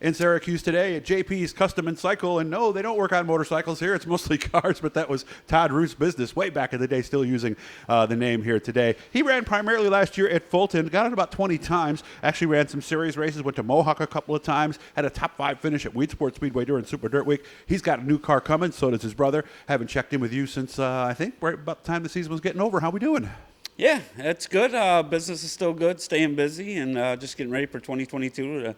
in Syracuse today at JP's Custom and Cycle. And no, they don't work on motorcycles here. It's mostly cars, but that was Todd Root's business way back in the day, still using the name here today. He ran primarily last year at Fulton, got it about 20 times, actually ran some series races, went to Mohawk a couple of times, had a top 5 finish at Weed Sports Speedway during Super Dirt Week. He's got a new car coming, so does his brother. Haven't checked in with you since, I think, right about the time the season was getting over. How we doing? Yeah, it's good. Business is still good, staying busy, and just getting ready for 2022 to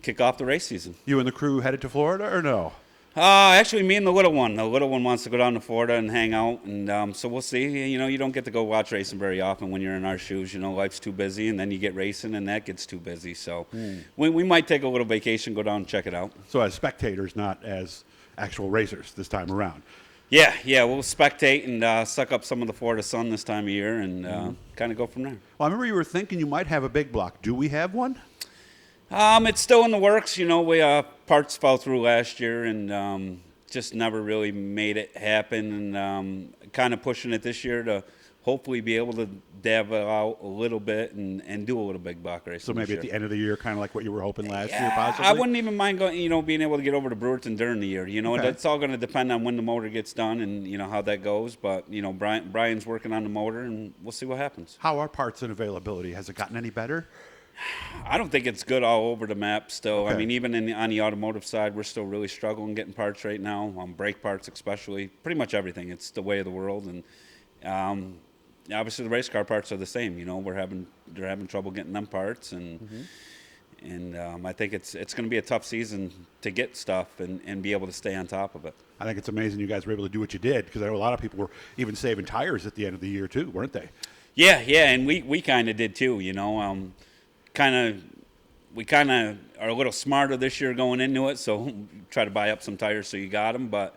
kick off the race season. You and the crew headed to Florida or no? Actually, me and the little one. The little one wants to go down to Florida and hang out, and so we'll see. You know, you don't get to go watch racing very often when you're in our shoes. You know, life's too busy, and then you get racing, and that gets too busy. So we might take a little vacation, go down and check it out. So as spectators, not as actual racers this time around. Yeah, we'll spectate and suck up some of the Florida sun this time of year and kind of go from there. Well, I remember you were thinking you might have a big block. Do we have one? It's still in the works. You know, we parts fell through last year and just never really made it happen. And kind of pushing it this year to hopefully be able to dab it out a little bit and do a little big block racing. So maybe at the end of the year, kind of like what you were hoping last year, Yeah, possibly? I wouldn't even mind going, being able to get over to Brewerton during the year. You know, Okay. That's all going to depend on when the motor gets done and, how that goes. But, Brian's working on the motor, and we'll see what happens. How are parts and availability? Has it gotten any better? I don't think it's good all over the map still. Okay. I mean, even on the automotive side, we're still really struggling getting parts right now, brake parts especially, pretty much everything. It's the way of the world. And obviously the race car parts are the same. They're having trouble getting them parts. And I think it's going to be a tough season to get stuff and be able to stay on top of it. I think it's amazing you guys were able to do what you did, because I know a lot of people were even saving tires at the end of the year too, weren't they? Yeah, and we kind of did too, we kind of are a little smarter this year going into it, so try to buy up some tires so you got them. But,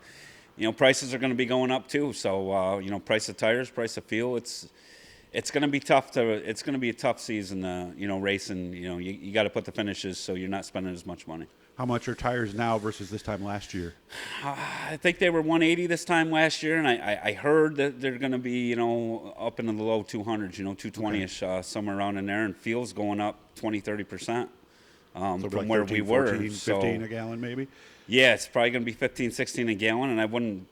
prices are going to be going up too. So, price of tires, price of fuel, it's going to be tough it's going to be a tough season, racing. You got to put the finishes so you're not spending as much money. How much are tires now versus this time last year? I think they were 180 this time last year, and I heard that they're going to be, up into the low 200s, 220-ish, somewhere around in there, and fuel's going up 20-30% So from like where 13, we were. 14, 15 a gallon maybe? Yeah, it's probably going to be 15, 16 a gallon, and I wouldn't,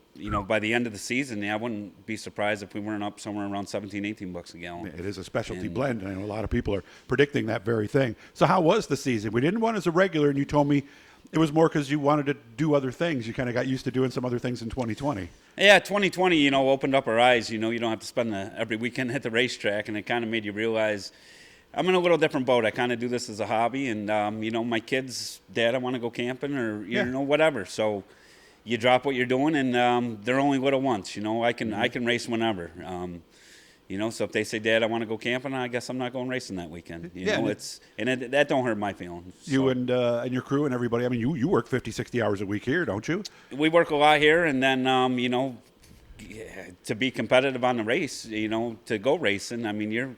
by the end of the season, I wouldn't be surprised if we weren't up somewhere around 17, 18 bucks a gallon. It is a specialty blend, and I know a lot of people are predicting that very thing. So how was the season? We didn't run as a regular, and you told me it was more because you wanted to do other things. You kind of got used to doing some other things in 2020. Yeah, 2020, opened up our eyes. You don't have to spend every weekend at the racetrack, and it kind of made you realize I'm in a little different boat. I kind of do this as a hobby, and, my kids, Dad, I want to go camping or, whatever. So you drop what you're doing, and they're only little once. I can race whenever. So if they say, Dad, I want to go camping, I guess I'm not going racing that weekend. That don't hurt my feelings. You and your crew and everybody, I mean, you work 50, 60 hours a week here, don't you? We work a lot here, and then, to be competitive on the race, to go racing, I mean, you're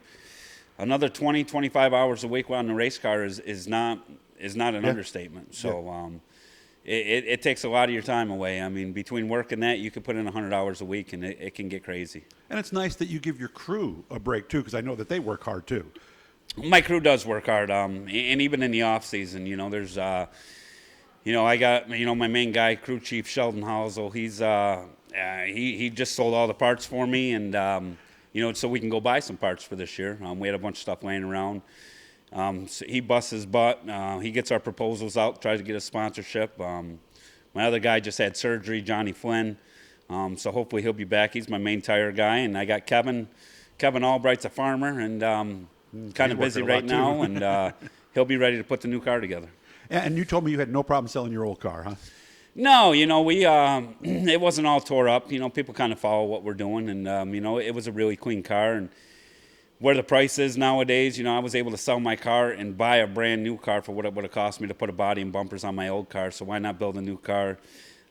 another 20, 25 hours a week on the race car is not an understatement. So it takes a lot of your time away. I mean, between work and that, you could put in 100 hours a week, and it can get crazy. And it's nice that you give your crew a break, too, because I know that they work hard, too. My crew does work hard, and even in the off season, there's, I got, my main guy, crew chief Sheldon Housel. He's, he just sold all the parts for me, and so we can go buy some parts for this year. We had a bunch of stuff laying around. So he busts his butt. He gets our proposals out, tries to get a sponsorship. My other guy just had surgery, Johnny Flynn. So hopefully he'll be back. He's my main tire guy. And I got Kevin. Kevin Albright's a farmer and kind of busy right now. And he'll be ready to put the new car together. And you told me you had no problem selling your old car, huh? No, we it wasn't all tore up. People kind of follow what we're doing, and it was a really clean car. And where the price is nowadays, I was able to sell my car and buy a brand new car for what it would have cost me to put a body and bumpers on my old car. So why not build a new car?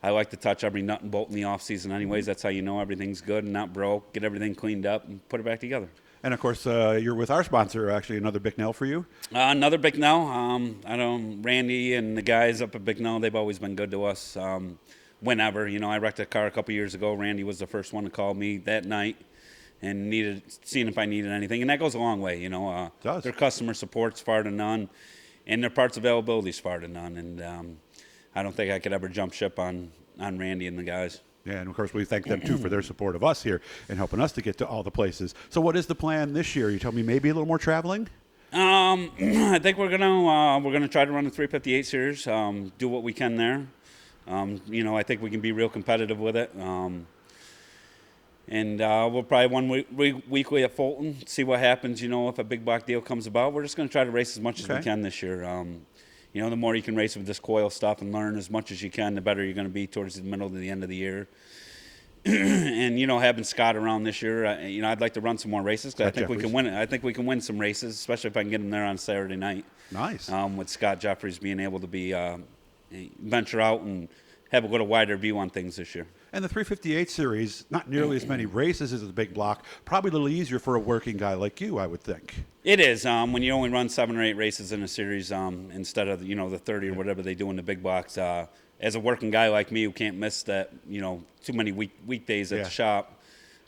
I like to touch every nut and bolt in the off season, anyways. That's how you know everything's good and not broke. Get everything cleaned up and put it back together. And, of course, you're with our sponsor, actually, another Bicknell for you. Another Bicknell. Randy and the guys up at Bicknell, they've always been good to us whenever. I wrecked a car a couple years ago. Randy was the first one to call me that night and seeing if I needed anything. And that goes a long way, It does. Their customer support's far to none. and their parts availability is far to none. And I don't think I could ever jump ship on Randy and the guys. Yeah, and of course we thank them too for their support of us here and helping us to get to all the places. So what is the plan this year? You told me maybe a little more traveling? I think we're gonna try to run the 358 series, do what we can there. I think we can be real competitive with it. And we'll probably one weekly at Fulton, see what happens. If a big block deal comes about, we're just going to try to race as much as we can this year. The more you can race with this coil stuff and learn as much as you can, the better you're going to be towards the middle to the end of the year. And having Scott around this year, I'd like to run some more races because I think we can win it. I think we can win some races, especially if I can get him there on Saturday night. Nice. With Scott Jeffries being able to be venture out and have a little wider view on things this year. And the 358 series, not nearly as many races as the big block, probably a little easier for a working guy like you, I would think. It is. When you only run 7 or 8 races in a series instead of, the 30 or whatever they do in the big blocks, as a working guy like me who can't miss that, too many weekdays at the shop.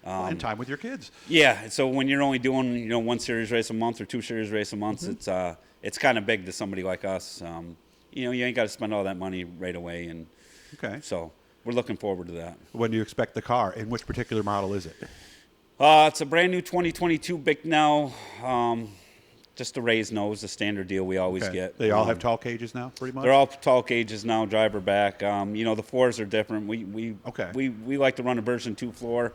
And time with your kids. Yeah. So when you're only doing, 1 series race a month or 2 series race a month, it's kind of big to somebody like us. You ain't got to spend all that money right away. And so we're looking forward to that. When do you expect the car? And which particular model is it? It's a brand new 2022 Bicknell. Just a raised nose, the standard deal we always get. They all have tall cages now, pretty much? They're all tall cages now, driver back. The floors are different. We like to run a version 2 floor.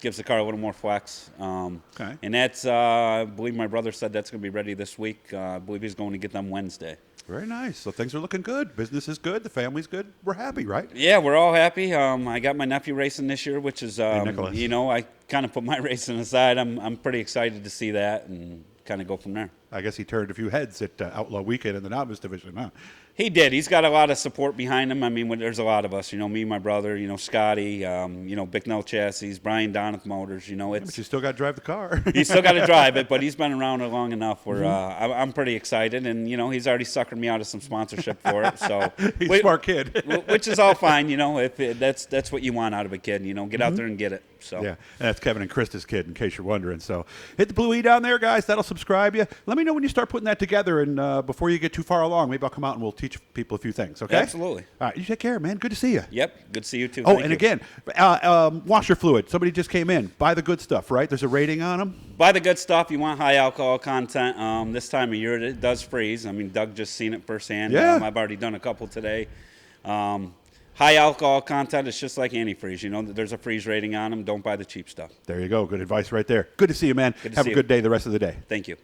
Gives the car a little more flex. And that's, I believe my brother said that's going to be ready this week. I believe he's going to get them Wednesday. Very nice. So things are looking good. Business is good. The family's good. We're happy, right? Yeah, we're all happy. I got my nephew racing this year, which is, Nicholas. I kind of put my racing aside. I'm pretty excited to see that and kind of go from there. I guess he turned a few heads at Outlaw Weekend in the novice division, huh? He did. He's got a lot of support behind him. I mean, there's a lot of us. Me, my brother. Scotty. Bicknell Chassis. Brian Donath Motors. But you still got to drive the car. He's still got to drive it, but he's been around it long enough where I'm pretty excited. And he's already suckered me out of some sponsorship for it. So he's a smart kid. Which is all fine. If that's what you want out of a kid. Get out there and get it. So yeah, and that's Kevin and Krista's kid, in case you're wondering. So hit the blue E down there, guys. That'll subscribe you. Let me know when you start putting that together, and before you get too far along, maybe I'll come out and we'll teach people a few things. Okay? Absolutely. All right, you take care, man. Good to see you. Yep. Good to see you too. Oh, and again, washer fluid. Somebody just came in. Buy the good stuff, right? There's a rating on them. Buy the good stuff. You want high alcohol content. This time of year, it does freeze. I mean, Doug just seen it firsthand. Yeah. I've already done a couple today. High alcohol content is just like antifreeze. There's a freeze rating on them. Don't buy the cheap stuff. There you go. Good advice right there. Good to see you, man. Have a good day the rest of the day. Thank you.